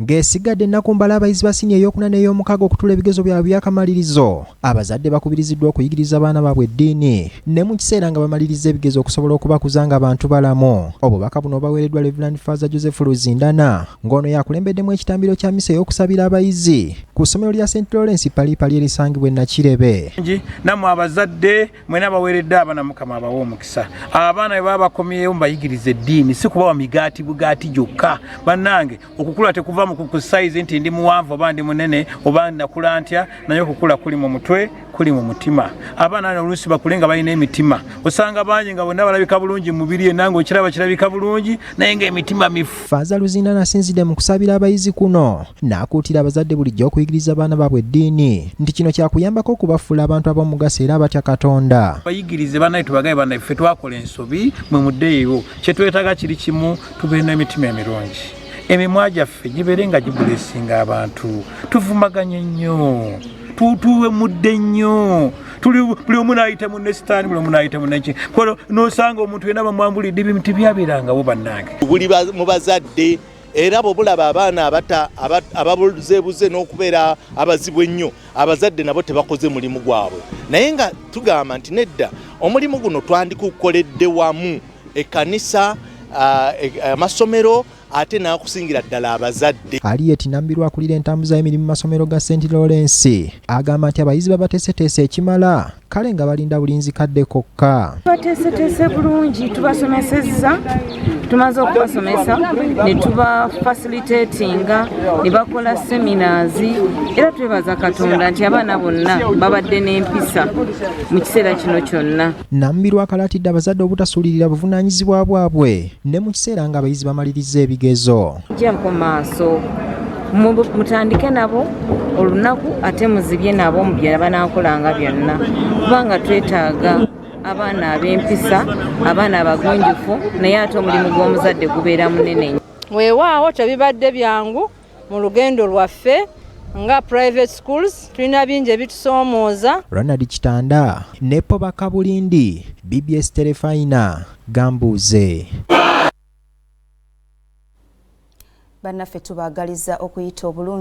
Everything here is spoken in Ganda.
ng'esigadde ennaku mbala abayizi ba siniya ey'okuna n'ey'omukaaga okutula ebigezo byabwe by'akamalirizo. Abazadde bakubiriziddwa okuyigiriza abaana baabwe eddiini ne mu kiseera nga bamaliriza ebigezo okusobola okubakuza ng'abantu balamu. Obubaka buno baweereddwa Reverend Father Joseph Luzindana ng'ono yakulembeddemu ekitambiro kya misa ey'okusabira abayizi ku ssomero lya St. Lawrence Palipali erisangibwa e Nakirebe. Nammwe abazadde mwena baweeredde abaana Mukama abawa omukisa. Abaana bwe baba bakomyewo mbayigiriza eddiini si kubawa migaati bugaati gyokka. Bannange okukula tekuva mu kusayizi nti ndi muwanvu oba ndi munene oba nakula ntya, naye okukula kuli mu mutwe kuli mu mutima. Abaana oluusi bakule nga balina emitima. Osanga bangi nga bonna balabika bulungi mu mubiri nange okiraba kirabika bulungi naye ng'emitima mifu. Father Luzindana asinzidde mu kusabira abayizi kuno n'akuutira abazadde bulijjo okuyigiriza abaana baabwe eddiini nti kino kyakuyambako okubafuula abantu ab'omugaso era abatya Katonda. Bayigirize bannaffe tubagaye bannaffe twakola ensobi mwe muddeeyo kye twetaaga kiri kimu tubeere n'emitima emirungi. Emimwa gyaffe gibeere nga gibulesinga abantu. Tuvumaganye nnyo. Tutuwe mudde nnyo. Buli omu n'ayita munne sitaani, buli omu n'ayita munne ki. Kolo n'osanga omuntu yenna bamwambulidde ebintu tebyabeerangawo bannange. Buli mu bazadde era bw'obulaba abaana ababuzeebuze n'okubeera abazibu ennyo, abazadde nabo tebakoze mulimu gwabwe. Naye nga tugamba nti nedda omulimu guno twandikukoledde wamu ekkanisa, amasomero ate n'akusingira ddala abazadde. Aliet Nambirwa akulira entambuza y'emirimu mu masomero ga St. Lawrence agamba nti abayizi babateeseteese ekimala kale nga balinda bulinzi kadde kokka. Bateeseteese bulungi, tubasomesezza, tumaze okubasomesa ne tuba facilitatinga ne bakola seminars era twebaza Katonda nti abaana bonna babadde n'empisa mu kiseera kino kyonna. Nambirwa akalaatidde abazadde obutasuulirira buvunaanyizibwa bwabwe ne mu kiseera nga abayizi bamaliriza ebigezo. Jjanko maaso mutandike nabo olunaku ate muzibye nabo mu bye banaakolanga byonna kubanga twetaaga abaana ab'empisa, abaana abagunjufu, naye ate omulimu gw'omuzadde gubeera munene. Weewaawo tebibadde byangu mu lugendo lwaffe nga private schools tulina bingi ebitusoomooza. Ronald Kitanda ne Pobaka Bulindi, BBS Terefayina, Gambuuze. Bannaffe tubaagaliza okuyita obulungi.